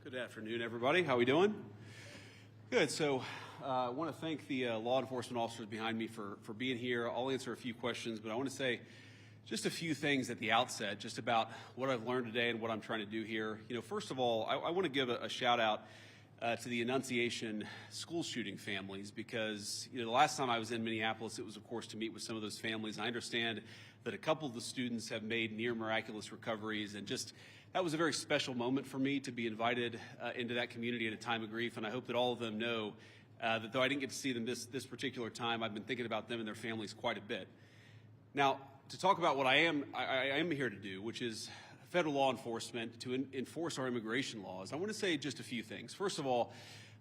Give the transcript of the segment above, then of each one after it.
Good afternoon, everybody. How are we doing? Good. So I want to thank the law enforcement officers behind me for being here. I'll answer a few questions, but I want to say just a few things at the outset, just about what I've learned today and what I'm trying to do here. First of all, I want to give a shout out to the Annunciation school shooting families, because the last time I was in Minneapolis, it was, of course, to meet with some of those families. I understand that a couple of the students have made near miraculous recoveries, and just that was a very special moment for me to be invited into that community at a time of grief. And I hope that all of them know that though I didn't get to see them this particular time, I've been thinking about them and their families quite a bit. Now, to talk about what I am here to do, which is federal law enforcement, to enforce our immigration laws, I want to say just a few things. First of all,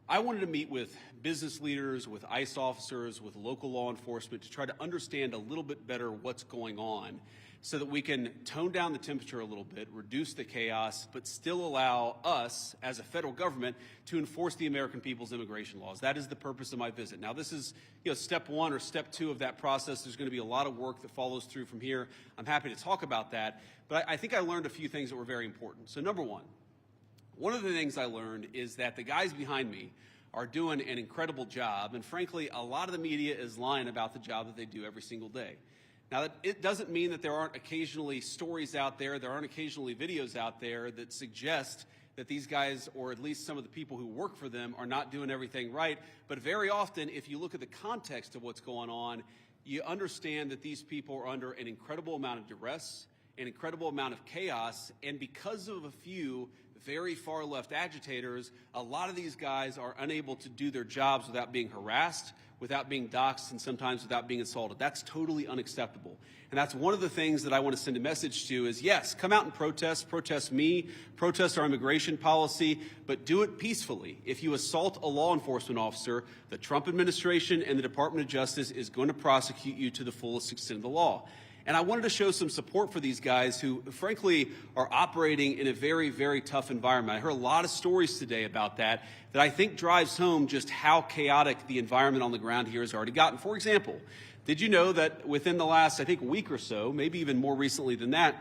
I wanted to meet with business leaders, with ICE officers, with local law enforcement to try to understand a little bit better what's going on, so that we can tone down the temperature a little bit, reduce the chaos, but still allow us as a federal government to enforce the American people's immigration laws. That is the purpose of my visit. Now, this is step one or step two of that process. There's going to be a lot of work that follows through from here. I'm happy to talk about that, but I think I learned a few things that were very important. So number one of the things I learned is that the guys behind me are doing an incredible job, and frankly, a lot of the media is lying about the job that they do every single day. Now, it doesn't mean that there aren't occasionally stories out there, there aren't occasionally videos out there that suggest that these guys, or at least some of the people who work for them, are not doing everything right. But very often, if you look at the context of what's going on, you understand that these people are under an incredible amount of duress, an incredible amount of chaos, and because of a few very far left agitators, a lot of these guys are unable to do their jobs without being harassed, without being doxxed, and sometimes without being assaulted. That's totally unacceptable. And that's one of the things that I want to send a message to is, yes, come out and protest me, protest our immigration policy, but do it peacefully. If you assault a law enforcement officer, the Trump administration and the Department of Justice is going to prosecute you to the fullest extent of the law. And I wanted to show some support for these guys who, frankly, are operating in a very, very tough environment. I heard a lot of stories today about that I think drives home just how chaotic the environment on the ground here has already gotten. For example, did you know that within the last, I think, week or so, maybe even more recently than that,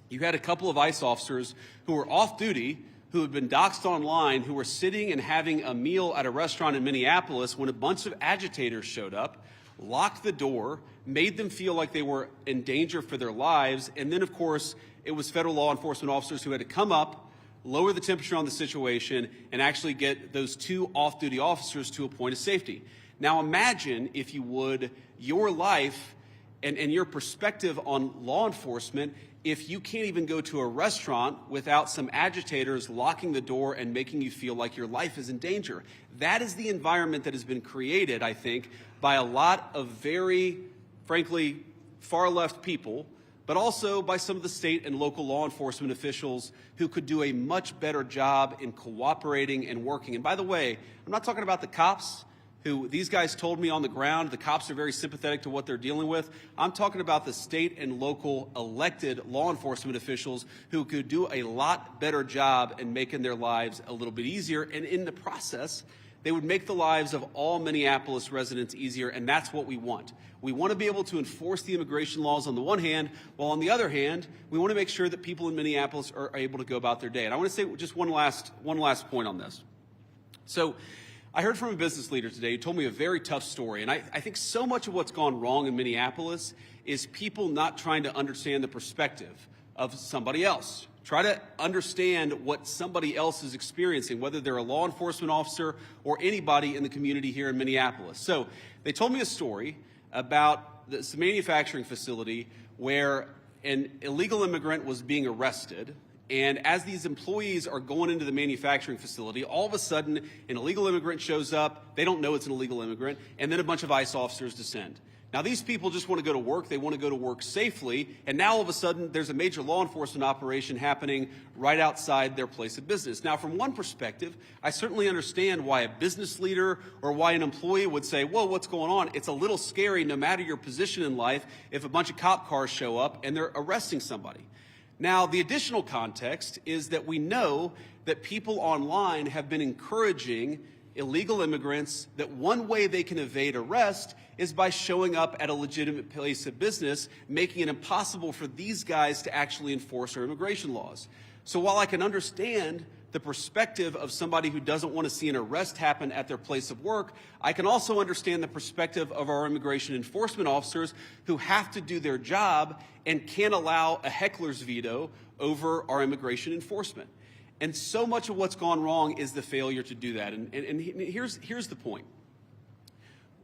you had a couple of ICE officers who were off duty, who had been doxxed online, who were sitting and having a meal at a restaurant in Minneapolis when a bunch of agitators showed up, locked the door, made them feel like they were in danger for their lives, and then, of course, it was federal law enforcement officers who had to come up, lower the temperature on the situation, and actually get those two off-duty officers to a point of safety. Now imagine, if you would, your life and your perspective on law enforcement if you can't even go to a restaurant without some agitators locking the door and making you feel like your life is in danger. That is the environment that has been created, I think, by a lot of very, frankly, far-left people, but also by some of the state and local law enforcement officials who could do a much better job in cooperating and working. And by the way, I'm not talking about the cops, who these guys told me on the ground, the cops are very sympathetic to what they're dealing with. I'm talking about the state and local elected law enforcement officials who could do a lot better job in making their lives a little bit easier. And in the process, they would make the lives of all Minneapolis residents easier, and that's what we want. We want to be able to enforce the immigration laws on the one hand, while on the other hand, we want to make sure that people in Minneapolis are able to go about their day. And I want to say just one last point on this. So I heard from a business leader today who told me a very tough story, and I think so much of what's gone wrong in Minneapolis is people not trying to understand the perspective of somebody else. Try to understand what somebody else is experiencing, whether they're a law enforcement officer or anybody in the community here in Minneapolis. So they told me a story about this manufacturing facility where an illegal immigrant was being arrested. And as these employees are going into the manufacturing facility, all of a sudden an illegal immigrant shows up. They don't know it's an illegal immigrant. And then a bunch of ICE officers descend. Now, these people just want to go to work. They want to go to work safely. And now all of a sudden there's a major law enforcement operation happening right outside their place of business. Now, from one perspective, I certainly understand why a business leader or why an employee would say, whoa, what's going on? It's a little scary, no matter your position in life, if a bunch of cop cars show up and they're arresting somebody. Now, the additional context is that we know that people online have been encouraging illegal immigrants that one way they can evade arrest is by showing up at a legitimate place of business, making it impossible for these guys to actually enforce our immigration laws. So while I can understand the perspective of somebody who doesn't want to see an arrest happen at their place of work, I can also understand the perspective of our immigration enforcement officers who have to do their job and can't allow a heckler's veto over our immigration enforcement. And so much of what's gone wrong is the failure to do that. And here's the point.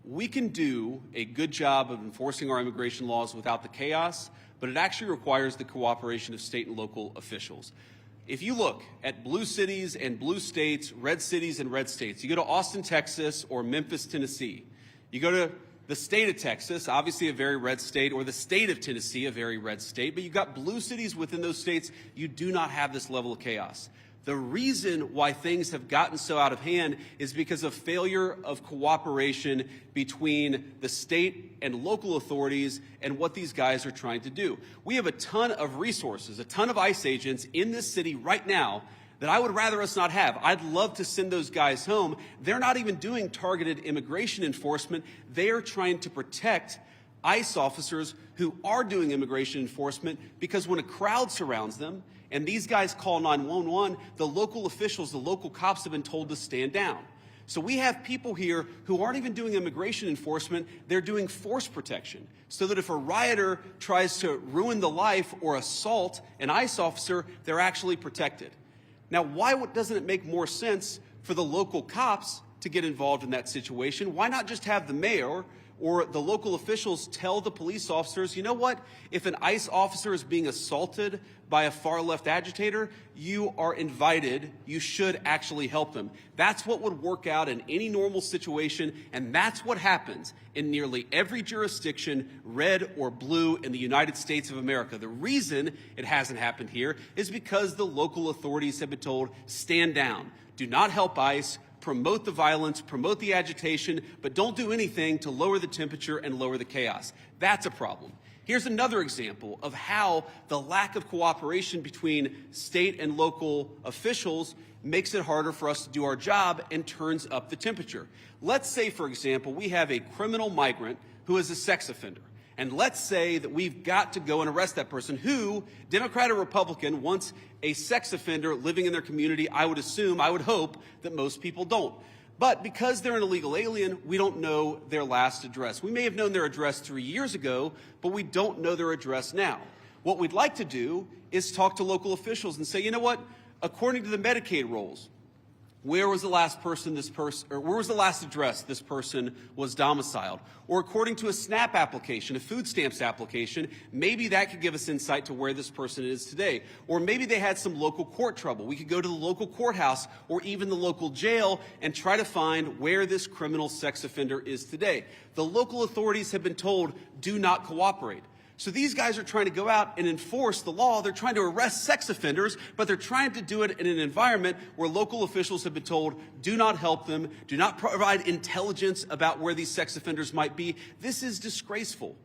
We can do a good job of enforcing our immigration laws without the chaos, but it actually requires the cooperation of state and local officials. If you look at blue cities and blue states, red cities and red states, you go to Austin, Texas, or Memphis, Tennessee. You go to the state of Texas, obviously a very red state, or the state of Tennessee, a very red state, but you've got blue cities within those states, you do not have this level of chaos. The reason why things have gotten so out of hand is because of failure of cooperation between the state and local authorities and what these guys are trying to do. We have a ton of resources, a ton of ICE agents in this city right now that I would rather us not have. I'd love to send those guys home. They're not even doing targeted immigration enforcement. They are trying to protect ICE officers who are doing immigration enforcement, because when a crowd surrounds them and these guys call 911, the local officials, the local cops have been told to stand down. So we have people here who aren't even doing immigration enforcement, they're doing force protection. So that if a rioter tries to ruin the life or assault an ICE officer, they're actually protected. Now, why doesn't it make more sense for the local cops to get involved in that situation? Why not just have the mayor or the local officials tell the police officers, you know what, if an ICE officer is being assaulted by a far-left agitator, you are invited, you should actually help them. That's what would work out in any normal situation, and that's what happens in nearly every jurisdiction, red or blue, in the United States of America. The reason it hasn't happened here is because the local authorities have been told, stand down, do not help ICE, promote the violence, promote the agitation, but don't do anything to lower the temperature and lower the chaos. That's a problem. Here's another example of how the lack of cooperation between state and local officials makes it harder for us to do our job and turns up the temperature. Let's say, for example, we have a criminal migrant who is a sex offender. And let's say that we've got to go and arrest that person who, Democrat or Republican, wants a sex offender living in their community. I would assume, I would hope that most people don't. But because they're an illegal alien, we don't know their last address. We may have known their address 3 years ago, but we don't know their address now. What we'd like to do is talk to local officials and say, you know what, according to the Medicaid rolls, where was the last address this person was domiciled? Or according to a SNAP application, a food stamps application, maybe that could give us insight to where this person is today. Or maybe they had some local court trouble. We could go to the local courthouse or even the local jail and try to find where this criminal sex offender is today. The local authorities have been told, do not cooperate. So these guys are trying to go out and enforce the law. They're trying to arrest sex offenders, but they're trying to do it in an environment where local officials have been told, do not help them, do not provide intelligence about where these sex offenders might be. This is disgraceful.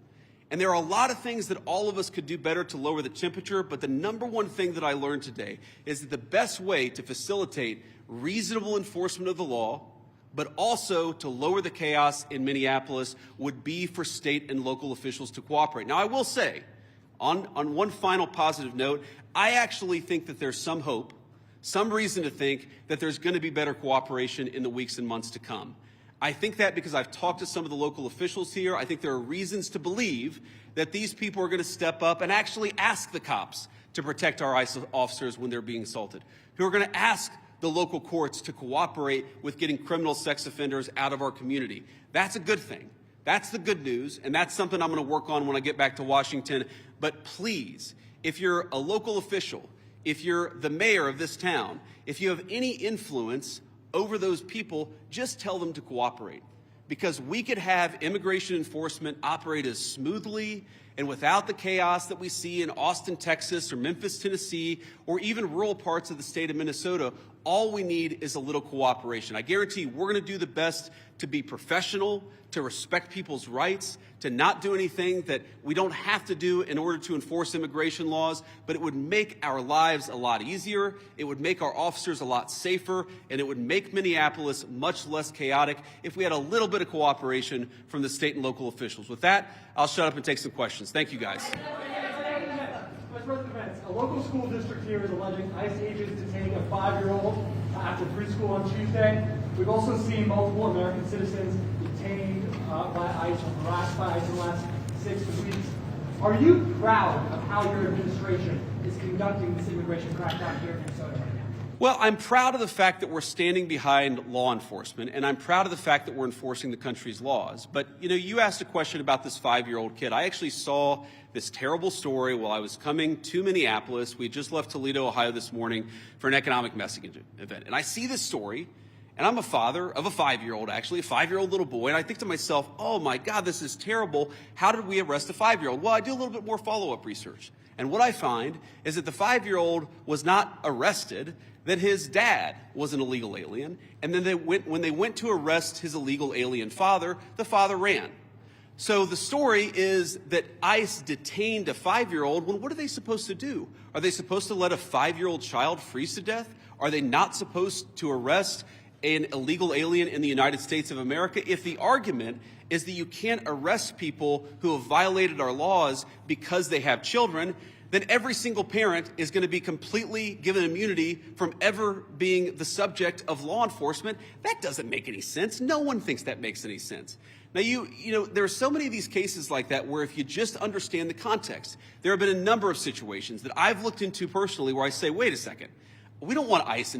And there are a lot of things that all of us could do better to lower the temperature, but the number one thing that I learned today is that the best way to facilitate reasonable enforcement of the law, but also to lower the chaos in Minneapolis, would be for state and local officials to cooperate. Now, I will say, on one final positive note, I actually think that there's some hope, some reason to think that there's going to be better cooperation in the weeks and months to come. I think that because I've talked to some of the local officials here. I think there are reasons to believe that these people are going to step up and actually ask the cops to protect our ICE officers when they're being assaulted, who are going to ask the local courts to cooperate with getting criminal sex offenders out of our community. That's a good thing. That's the good news, and that's something I'm going to work on when I get back to Washington. But please, if you're a local official, if you're the mayor of this town, if you have any influence over those people, just tell them to cooperate. Because we could have immigration enforcement operate as smoothly and without the chaos that we see in Austin, Texas, or Memphis, Tennessee, or even rural parts of the state of Minnesota. All we need is a little cooperation. I guarantee you, we're going to do the best to be professional, to respect people's rights, to not do anything that we don't have to do in order to enforce immigration laws, but it would make our lives a lot easier, it would make our officers a lot safer, and it would make Minneapolis much less chaotic if we had a little bit of cooperation from the state and local officials. With that, I'll shut up and take some questions. Thank you, guys. Vice President Vance, local school district here is alleging ICE agents detaining a 5-year-old after preschool on Tuesday. We've also seen multiple American citizens detained by ICE or harassed by ICE in the last 6 weeks. Are you proud of how your administration is conducting this immigration crackdown here in Minnesota right now? Well, I'm proud of the fact that we're standing behind law enforcement, and I'm proud of the fact that we're enforcing the country's laws. But, you know, you asked a question about this 5-year-old kid. I actually saw this terrible story while I was coming to Minneapolis. We just left Toledo, Ohio this morning for an economic messaging event. And I see this story, and I'm a father of a 5-year-old, actually, a 5-year-old little boy. And I think to myself, oh, my God, this is terrible. How did we arrest a 5-year-old? Well, I do a little bit more follow-up research. And what I find is that the 5-year-old was not arrested, that his dad was an illegal alien, and then when they went to arrest his illegal alien father, the father ran. So the story is that ICE detained a 5-year-old. Well, what are they supposed to do? Are they supposed to let a 5-year-old child freeze to death? Are they not supposed to arrest an illegal alien in the United States of America? If the argument is that you can't arrest people who have violated our laws because they have children, then every single parent is going to be completely given immunity from ever being the subject of law enforcement. That doesn't make any sense. No one thinks that makes any sense. Now, you know, there are so many of these cases like that where if you just understand the context, there have been a number of situations that I've looked into personally where I say, wait a second, we don't want ICE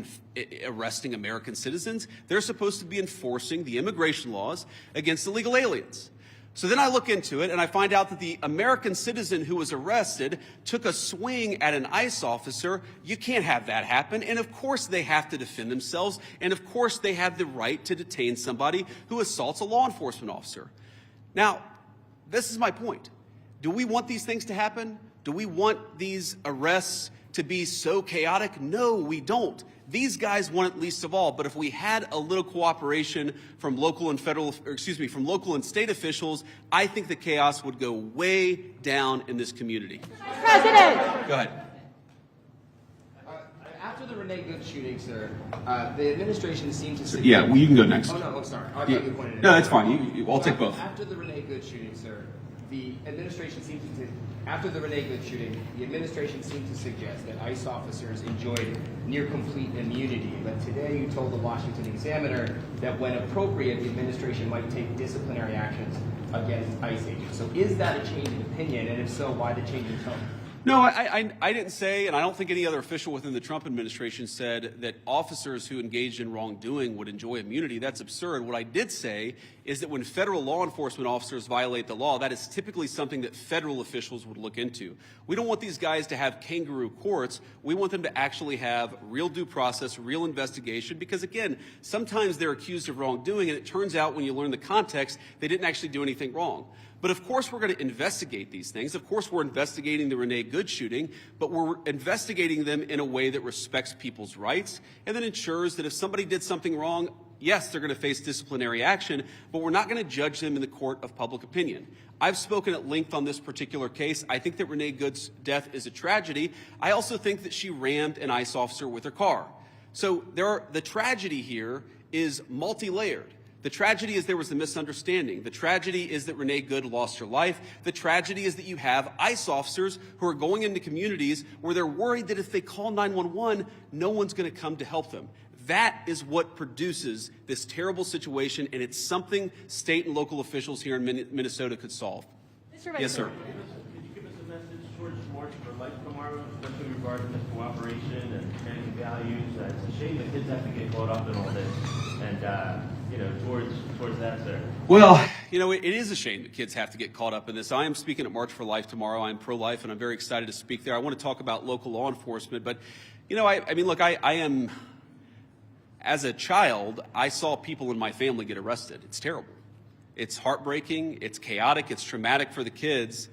arresting American citizens. They're supposed to be enforcing the immigration laws against illegal aliens. So then I look into it and I find out that the American citizen who was arrested took a swing at an ICE officer. You can't have that happen. And of course they have to defend themselves. And of course they have the right to detain somebody who assaults a law enforcement officer. Now, this is my point. Do we want these things to happen? Do we want these arrests to be so chaotic? No, we don't. These guys want it least of all, but if we had a little cooperation from local and from local and state officials, I think the chaos would go way down in this community. President! Go ahead. After the Renee Good shooting, sir, the administration seemed to say... Yeah, well, you can go next. Oh, no, I'm sorry. I thought you pointed it out. No, that's fine. I'll take both. After the Renee Good shooting, sir, the administration seemed to... After the Renee Good shooting, the administration seemed to suggest that ICE officers enjoyed near complete immunity. But today you told the Washington Examiner that when appropriate, the administration might take disciplinary actions against ICE agents. So is that a change in opinion? And if so, why the change in tone? No, I didn't say, and I don't think any other official within the Trump administration said that officers who engaged in wrongdoing would enjoy immunity. That's absurd. What I did say is that when federal law enforcement officers violate the law, that is typically something that federal officials would look into. We don't want these guys to have kangaroo courts. We want them to actually have real due process, real investigation, because again, sometimes they're accused of wrongdoing, and it turns out when you learn the context, they didn't actually do anything wrong. But of course we're going to investigate these things. Of course we're investigating the Renee Good shooting, but we're investigating them in a way that respects people's rights and that ensures that if somebody did something wrong, yes, they're going to face disciplinary action, but we're not going to judge them in the court of public opinion. I've spoken at length on this particular case. I think that Renee Good's death is a tragedy. I also think that she rammed an ICE officer with her car. So the tragedy here is multi-layered. The tragedy is there was a misunderstanding. The tragedy is that Renee Good lost her life. The tragedy is that you have ICE officers who are going into communities where they're worried that if they call 911, no one's going to come to help them. That is what produces this terrible situation, and it's something state and local officials here in Minnesota could solve. Yes, sir. Could you give us a message towards March for Life tomorrow, especially regarding this cooperation and standing values? It's a shame that kids have to get caught up in all this, and towards that, sir. Well, it is a shame that kids have to get caught up in this. I am speaking at March for Life tomorrow. I'm pro-life, and I'm very excited to speak there. I want to talk about local law enforcement, but I am. As a child, I saw people in my family get arrested. It's terrible. It's heartbreaking. It's chaotic. It's traumatic for the kids.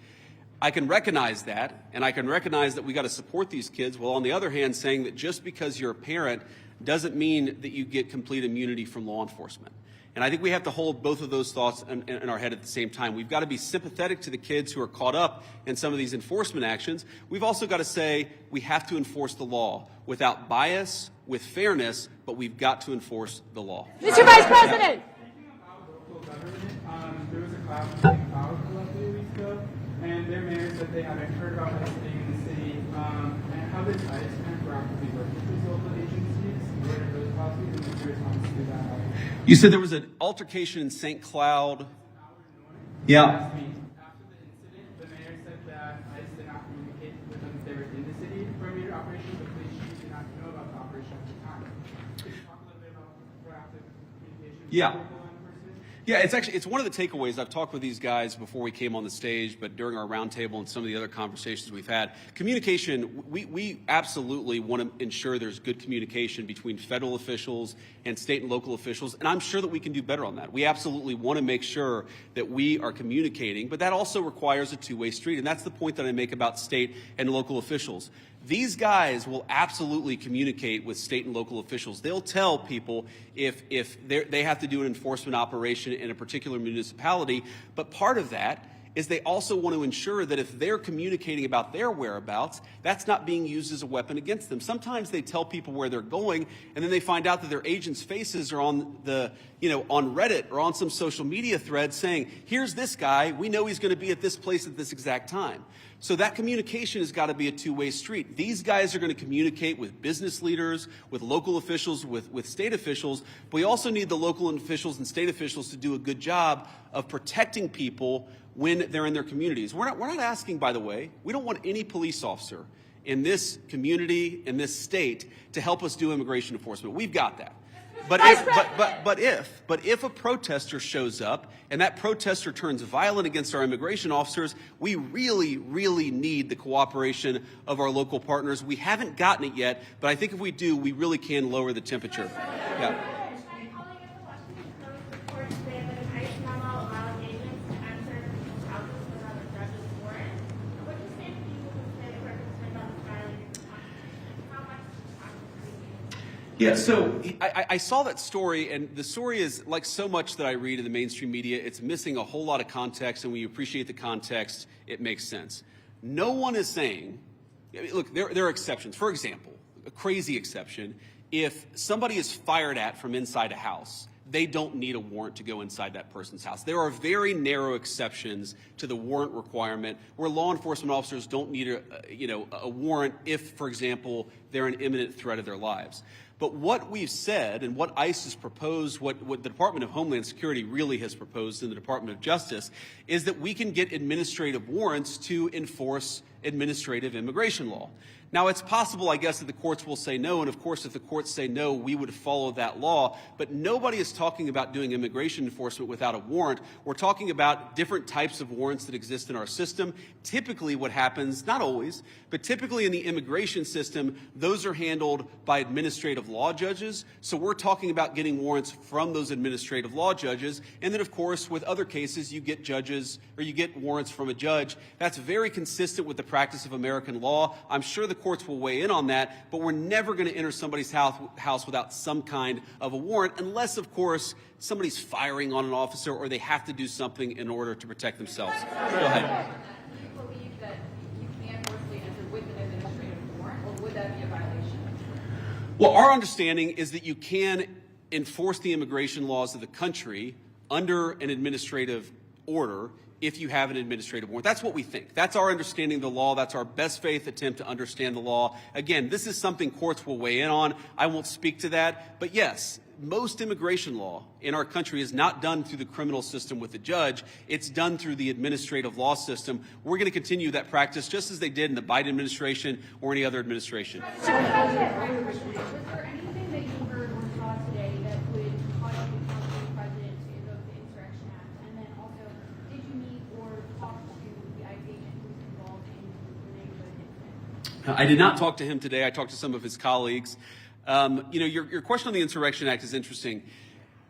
I can recognize that, and I can recognize that we got to support these kids, while on the other hand saying that just because you're a parent doesn't mean that you get complete immunity from law enforcement. And I think we have to hold both of those thoughts in our head at the same time. We've got to be sympathetic to the kids who are caught up in some of these enforcement actions. We've also got to say we have to enforce the law without bias, with fairness, but we've got to enforce the law. Mr. Vice President! Thinking about local government, there was a class of power collected a few weeks ago, and their mayor said they haven't heard about ICE being in the city. And how does ICE kind of proactively work with these local agencies? What are those policies and what's your response to that? You said there was an altercation in St. Cloud. Yeah. After the incident, the mayor said that ICE did not communicate with them if they were in the city for immediate operation, but police chief did not know about the operation at the time. Could you talk a little bit about proactive communication? Yeah. With local enforcement? Yeah, it's one of the takeaways. I've talked with these guys before we came on the stage, but during our roundtable and some of the other conversations we've had, communication, we absolutely want to ensure there's good communication between federal officials and state and local officials, and I'm sure that we can do better on that. We absolutely want to make sure that we are communicating, but that also requires a two-way street, and that's the point that I make about state and local officials. These guys will absolutely communicate with state and local officials. They'll tell people if they have to do an enforcement operation in a particular municipality, but part of that is they also want to ensure that if they're communicating about their whereabouts, that's not being used as a weapon against them. Sometimes they tell people where they're going, and then they find out that their agents' faces are on on Reddit or on some social media thread saying, here's this guy, we know he's going to be at this place at this exact time. So that communication has got to be a two-way street. These guys are going to communicate with business leaders, with local officials, with state officials, but we also need the local officials and state officials to do a good job of protecting people when they're in their communities. We're not asking, by the way, we don't want any police officer in this community, in this state, to help us do immigration enforcement. We've got that. But if a protester shows up and that protester turns violent against our immigration officers, we really, really need the cooperation of our local partners. We haven't gotten it yet, but I think if we do, we really can lower the temperature. Yeah. Yeah, so I saw that story, and the story is like so much that I read in the mainstream media. It's missing a whole lot of context, and when you appreciate the context, it makes sense. No one is saying, look, there are exceptions. For example, a crazy exception, if somebody is fired at from inside a house, they don't need a warrant to go inside that person's house. There are very narrow exceptions to the warrant requirement where law enforcement officers don't need a warrant if, for example, they're an imminent threat of their lives. But what we've said and what ICE has proposed, what the Department of Homeland Security really has proposed in the Department of Justice, is that we can get administrative warrants to enforce administrative immigration law. Now, it's possible, I guess, that the courts will say no, and of course, if the courts say no, we would follow that law, but nobody is talking about doing immigration enforcement without a warrant. We're talking about different types of warrants that exist in our system. Typically what happens, not always, but typically in the immigration system, those are handled by administrative law judges, so we're talking about getting warrants from those administrative law judges, and then, of course, with other cases, you get judges, or you get warrants from a judge. That's very consistent with the practice of American law. I'm sure the courts will weigh in on that, but we're never going to enter somebody's house without some kind of a warrant, unless, of course, somebody's firing on an officer or they have to do something in order to protect themselves. Go ahead. Do you believe that you can forcibly enter with an administrative warrant, or would that be a violation? Well, our understanding is that you can enforce the immigration laws of the country under an administrative order if you have an administrative warrant. That's what we think. That's our understanding of the law. That's our best faith attempt to understand the law. Again, this is something courts will weigh in on. I won't speak to that. But yes, most immigration law in our country is not done through the criminal system with the judge. It's done through the administrative law system. We're going to continue that practice just as they did in the Biden administration or any other administration. Was there anything that you heard or saw today that would cause you to tell the president to invoke the Insurrection Act? And then also, did you meet or talk to the ICE agent who was involved in the neighborhood incident? I did not talk to him today. I talked to some of his colleagues. Your question on the Insurrection Act is interesting.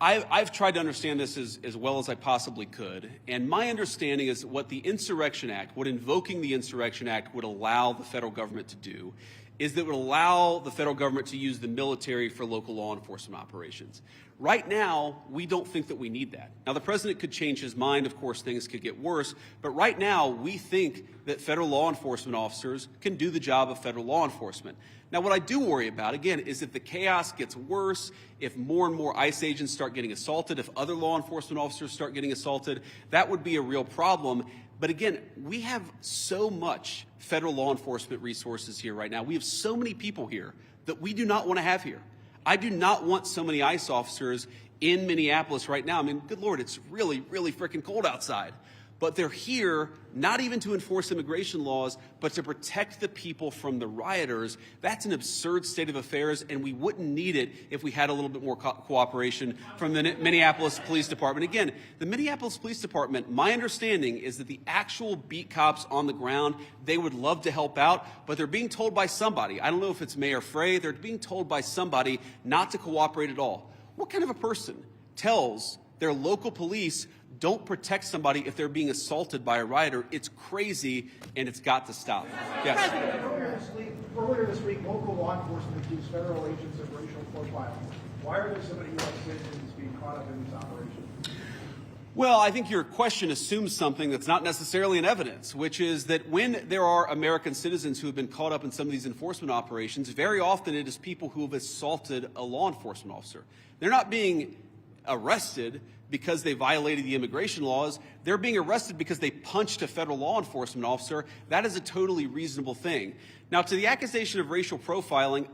I've tried to understand this as well as I possibly could, and my understanding is what the Insurrection Act, what invoking the Insurrection Act would allow the federal government to do is that it would allow the federal government to use the military for local law enforcement operations. Right now, we don't think that we need that. Now, the president could change his mind. Of course, things could get worse. But right now, we think that federal law enforcement officers can do the job of federal law enforcement. Now, what I do worry about, again, is if the chaos gets worse, if more and more ICE agents start getting assaulted, if other law enforcement officers start getting assaulted, that would be a real problem. But again, we have so much federal law enforcement resources here right now. We have so many people here that we do not want to have here. I do not want so many ICE officers in Minneapolis right now. I mean, good Lord, it's really, really freaking cold outside. But they're here not even to enforce immigration laws, but to protect the people from the rioters. That's an absurd state of affairs, and we wouldn't need it if we had a little bit more cooperation from the Minneapolis Police Department. Again, the Minneapolis Police Department, my understanding is that the actual beat cops on the ground, they would love to help out, but they're being told by somebody, I don't know if it's Mayor Frey, they're being told by somebody not to cooperate at all. What kind of a person tells their local police don't protect somebody if they're being assaulted by a rioter? It's crazy, and it's got to stop. Yes. Earlier this week, local law enforcement accused federal agents of racial profiling. Why are there so many U.S. citizens being caught up in these operations? Well, I think your question assumes something that's not necessarily in evidence, which is that when there are American citizens who have been caught up in some of these enforcement operations, very often it is people who have assaulted a law enforcement officer. They're not being arrested because they violated the immigration laws. They're being arrested because they punched a federal law enforcement officer. That is a totally reasonable thing. Now, to the accusation of racial profiling,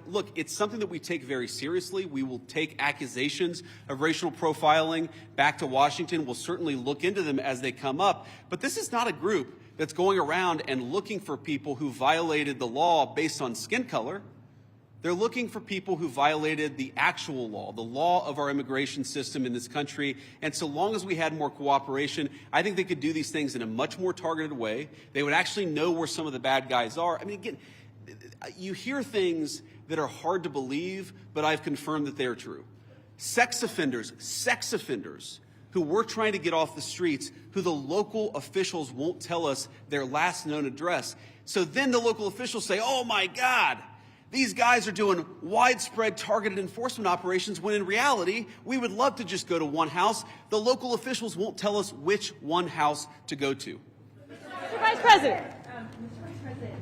look, it's something that we take very seriously. We will take accusations of racial profiling back to Washington. We'll certainly look into them as they come up. But this is not a group that's going around and looking for people who violated the law based on skin color. They're looking for people who violated the actual law, the law of our immigration system in this country. And so long as we had more cooperation, I think they could do these things in a much more targeted way. They would actually know where some of the bad guys are. I mean, again, you hear things that are hard to believe, but I've confirmed that they are true. Sex offenders who we're trying to get off the streets, who the local officials won't tell us their last known address. So then the local officials say, oh my God, these guys are doing widespread targeted enforcement operations, when in reality, we would love to just go to one house. The local officials won't tell us which one house to go to. Mr. Vice President. Mr. Vice President,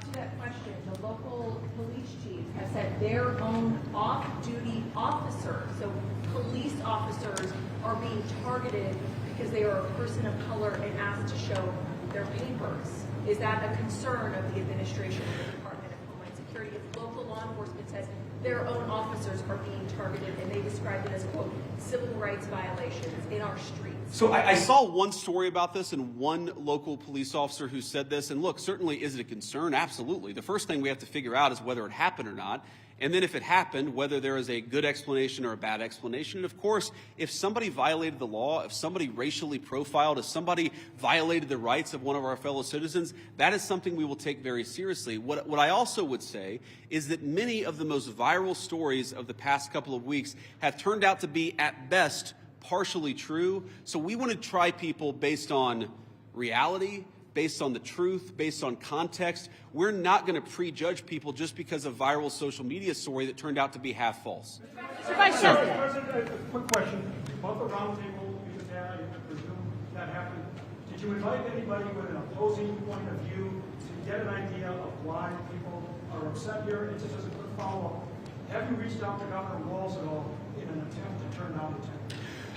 to that question, the local police chiefs have said their own off-duty officers, so police officers, are being targeted because they are a person of color and asked to show their papers. Is that a concern of the administration of the Department of Homeland Security? If local law enforcement says their own officers are being targeted and they describe it as, quote, civil rights violations in our streets. So I saw one story about this and one local police officer who said this. And look, certainly is it a concern? Absolutely. The first thing we have to figure out is whether it happened or not. And then if it happened, whether there is a good explanation or a bad explanation. And of course, if somebody violated the law, if somebody racially profiled, if somebody violated the rights of one of our fellow citizens, that is something we will take very seriously. What I also would say is that many of the most viral stories of the past couple of weeks have turned out to be, at best, partially true. So we want to try people based on reality, based on the truth, based on context. We're not going to prejudge people just because of a viral social media story that turned out to be half false. Mr. Vice President. President, a quick question. About the roundtable you just had, I presume that happened. Did you invite anybody with an opposing point of view to get an idea of why people are upset here? And just as a quick follow-up, have you reached out to Governor Walz at all in an attempt to turn down the tent?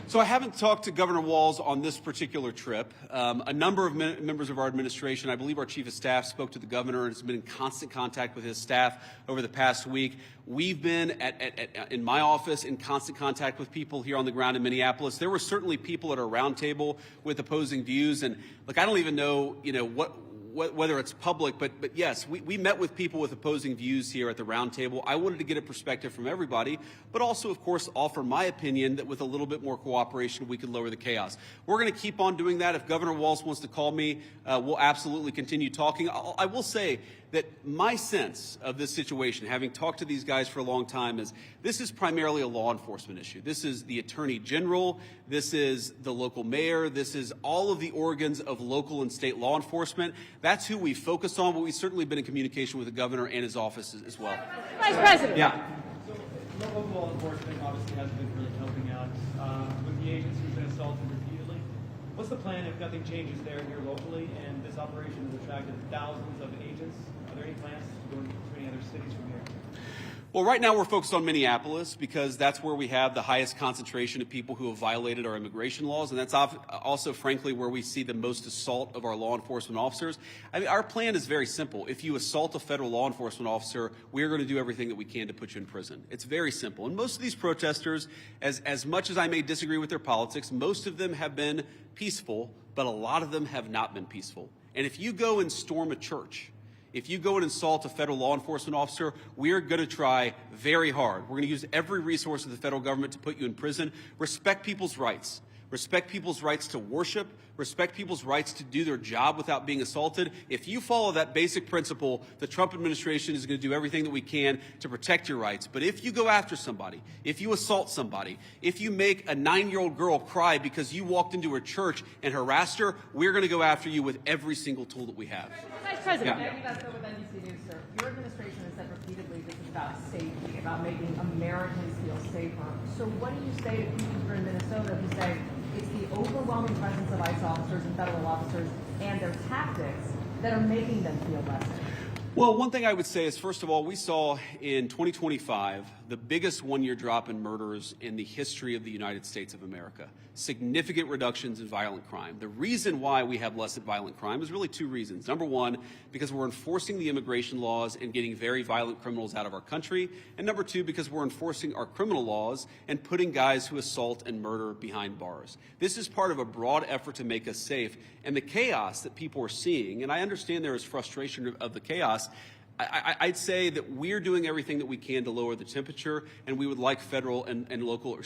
So I haven't talked to Governor Walz on this particular trip. A number of members of our administration, I believe our chief of staff, spoke to the governor and has been in constant contact with his staff over the past week. We've been in my office in constant contact with people here on the ground in Minneapolis. There were certainly people at our roundtable with opposing views, and look, I don't even know, whether it's public, but yes, we met with people with opposing views here at the roundtable. I wanted to get a perspective from everybody, but also, of course, offer my opinion that with a little bit more cooperation, we could lower the chaos. We're going to keep on doing that. If Governor Walz wants to call me, we'll absolutely continue talking. I will say that my sense of this situation, having talked to these guys for a long time, is this is primarily a law enforcement issue. This is the Attorney General. This is the local mayor. This is all of the organs of local and state law enforcement. That's who we focus on, but we've certainly been in communication with the governor and his office as well. Vice President. Yeah. So local law enforcement obviously hasn't been really helping out with the agents who've been assaulted repeatedly. What's the plan if nothing changes there here locally and this operation has attracted thousands of agents? Are there any plans to go into any other cities from here? Well, right now we're focused on Minneapolis because that's where we have the highest concentration of people who have violated our immigration laws, and that's also, frankly, where we see the most assault of our law enforcement officers. I mean, our plan is very simple. If you assault a federal law enforcement officer, we're going to do everything that we can to put you in prison. It's very simple. And most of these protesters, as much as I may disagree with their politics, most of them have been peaceful, but a lot of them have not been peaceful. And if you go and storm a church, if you go and insult a federal law enforcement officer, we're going to try very hard. We're going to use every resource of the federal government to put you in prison. Respect people's rights. Respect people's rights to worship. Respect people's rights to do their job without being assaulted. If you follow that basic principle, the Trump administration is going to do everything that we can to protect your rights. But if you go after somebody, if you assault somebody, if you make a 9-year-old girl cry because you walked into her church and harassed her, we're going to go after you with every single tool that we have. Vice President. Maggie Vesco with NBC News, sir. Your administration has said repeatedly this is about safety, about making Americans feel safer. So what do you say to people who are in Minnesota who say it's the overwhelming presence of ICE officers and federal officers and their tactics that are making them feel less safe? Well, one thing I would say is, first of all, we saw in 2025 the biggest one-year drop in murders in the history of the United States of America. Significant reductions in violent crime. The reason why we have less violent crime is really two reasons. Number one, because we're enforcing the immigration laws and getting very violent criminals out of our country. And number two, because we're enforcing our criminal laws and putting guys who assault and murder behind bars. This is part of a broad effort to make us safe. And the chaos that people are seeing, and I understand there is frustration of the chaos, I'd say that we're doing everything that we can to lower the temperature, and we would like federal and local,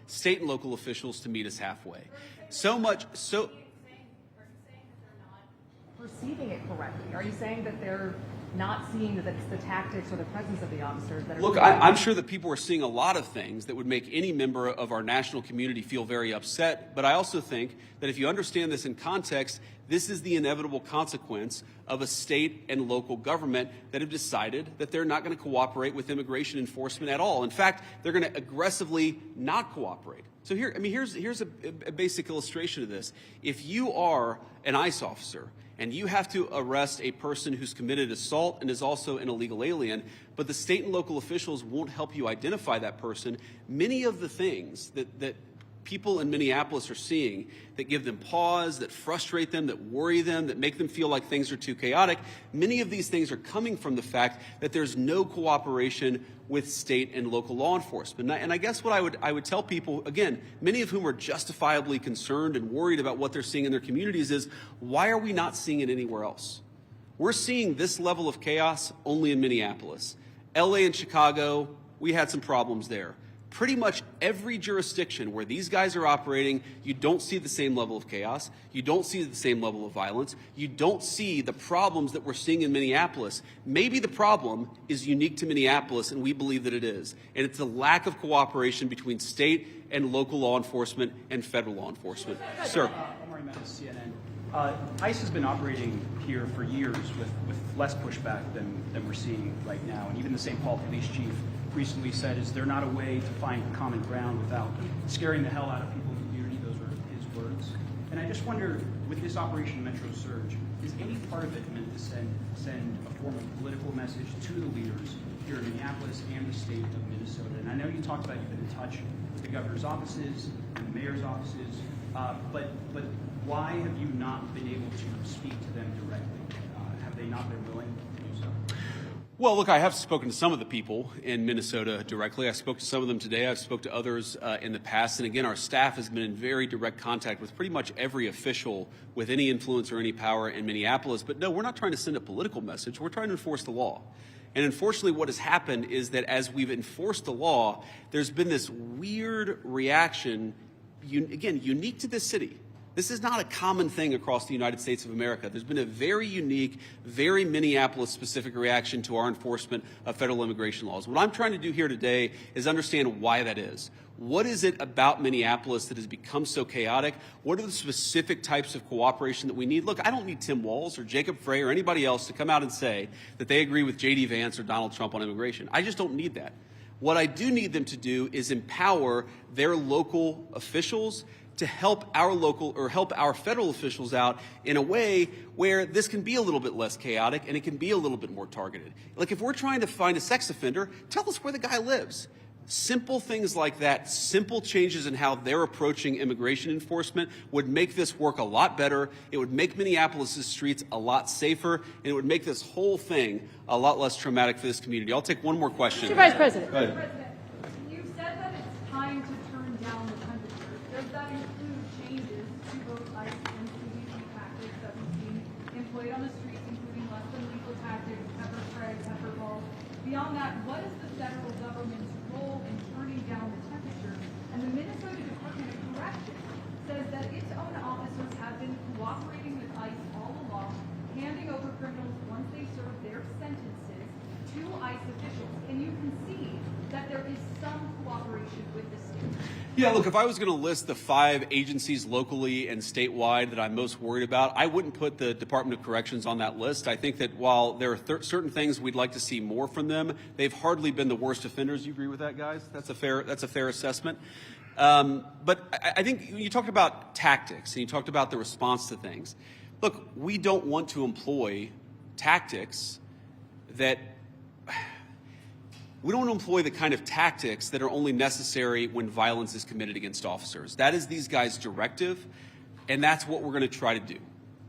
state and local officials to meet us halfway. So much, so. Perceiving it correctly? Are you saying that they're not seeing that it's the tactics or the presence of the officers that are... Look, I'm sure that people are seeing a lot of things that would make any member of our national community feel very upset, but I also think that if you understand this in context, this is the inevitable consequence of a state and local government that have decided that they're not going to cooperate with immigration enforcement at all. In fact, they're going to aggressively not cooperate. So here's a basic illustration of this. If you are an ICE officer and you have to arrest a person who's committed assault and is also an illegal alien, but the state and local officials won't help you identify that person, many of the things that people in Minneapolis are seeing that give them pause, that frustrate them, that worry them, that make them feel like things are too chaotic, many of these things are coming from the fact that there's no cooperation with state and local law enforcement. And I guess what I would tell people, again, many of whom are justifiably concerned and worried about what they're seeing in their communities, is why are we not seeing it anywhere else? We're seeing this level of chaos only in Minneapolis. LA and Chicago, we had some problems there. Pretty much every jurisdiction where these guys are operating, you don't see the same level of chaos. You don't see the same level of violence. You don't see the problems that we're seeing in Minneapolis. Maybe the problem is unique to Minneapolis, and we believe that it is. And it's a lack of cooperation between state and local law enforcement and federal law enforcement. Sir. CNN. ICE has been operating here for years with less pushback than we're seeing right now. And even the St. Paul police chief recently said, is there not a way to find common ground without scaring the hell out of people in the community? Those were his words. And I just wonder, with this Operation Metro Surge, is any part of it meant to send a form of political message to the leaders here in Minneapolis and the state of Minnesota? And I know you talked about you've been in touch with the governor's offices and the mayor's offices, but why have you not been able to speak to them directly? Have they not been willing to do so? Well, look, I have spoken to some of the people in Minnesota directly. I spoke to some of them today. I've spoke to others in the past. And again, our staff has been in very direct contact with pretty much every official with any influence or any power in Minneapolis. But no, we're not trying to send a political message. We're trying to enforce the law. And unfortunately, what has happened is that as we've enforced the law, there's been this weird reaction, again, unique to this city. This is not a common thing across the United States of America. There's been a very unique, very Minneapolis-specific reaction to our enforcement of federal immigration laws. What I'm trying to do here today is understand why that is. What is it about Minneapolis that has become so chaotic? What are the specific types of cooperation that we need? Look, I don't need Tim Walz or Jacob Frey or anybody else to come out and say that they agree with JD Vance or Donald Trump on immigration. I just don't need that. What I do need them to do is empower their local officials to help our local or help our federal officials out in a way where this can be a little bit less chaotic and it can be a little bit more targeted. Like if we're trying to find a sex offender, tell us where the guy lives. Simple things like that, simple changes in how they're approaching immigration enforcement would make this work a lot better. It would make Minneapolis' streets a lot safer, and it would make this whole thing a lot less traumatic for this community. I'll take one more question. Mr. Vice President. Go ahead. President, you said that it's time to turn down the temperature. Does that include changes to both ICE and CBP tactics that we've seen employed on the streets, including less than lethal tactics, pepper spray, pepper balls? Beyond that, what is the federal government's role in turning down the temperature? And the Minnesota Department of Corrections says that its own officers have been cooperating with ICE all along, handing over criminals once they serve their sentences to ICE officials. Can you concede that there is some cooperation with the state? Yeah, look, if I was going to list the 5 agencies locally and statewide that I'm most worried about, I wouldn't put the Department of Corrections on that list. I think that while there are certain things we'd like to see more from them, they've hardly been the worst offenders. You agree with that, guys? That's a fair assessment. But I think you talked about tactics and you talked about the response to things. Look, we don't want to employ tactics that we don't employ the kind of tactics that are only necessary when violence is committed against officers. That is these guys' directive, and that's what we're going to try to do.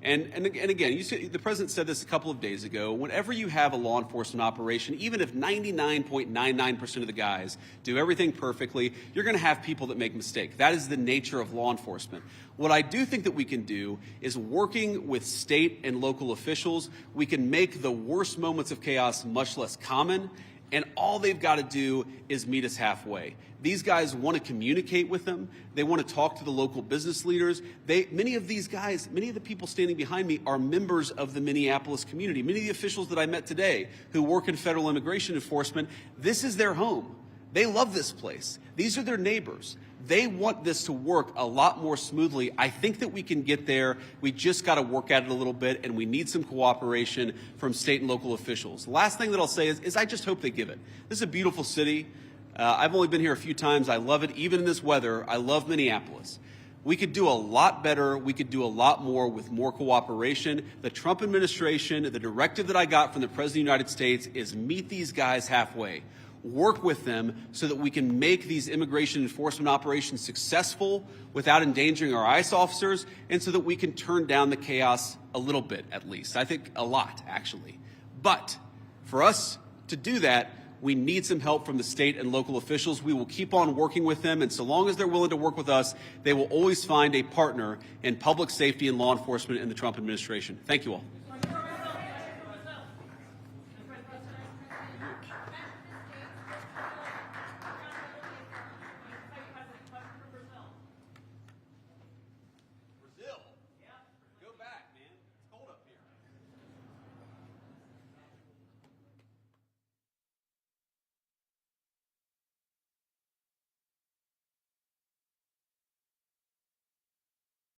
And again, the president said this a couple of days ago. Whenever you have a law enforcement operation, even if 99.99% of the guys do everything perfectly, you're going to have people that make mistakes. That is the nature of law enforcement. What I do think that we can do is, working with state and local officials, we can make the worst moments of chaos much less common. And all they've got to do is meet us halfway. These guys want to communicate with them. They want to talk to the local business leaders. Many of these guys, many of the people standing behind me are members of the Minneapolis community. Many of the officials that I met today who work in federal immigration enforcement, this is their home. They love this place. These are their neighbors. They want this to work a lot more smoothly. I think that we can get there. We just got to work at it a little bit, and we need some cooperation from state and local officials. The last thing that I'll say is I just hope they give it. This is a beautiful city. I've only been here a few times. I love it. Even in this weather, I love Minneapolis. We could do a lot better. We could do a lot more with more cooperation. The Trump administration, the directive that I got from the President of the United States is meet these guys halfway. Work with them so that we can make these immigration enforcement operations successful without endangering our ICE officers, and so that we can turn down the chaos a little bit, at least. I think a lot, actually. But for us to do that, we need some help from the state and local officials. We will keep on working with them, and so long as they're willing to work with us, they will always find a partner in public safety and law enforcement in the Trump administration. Thank you all.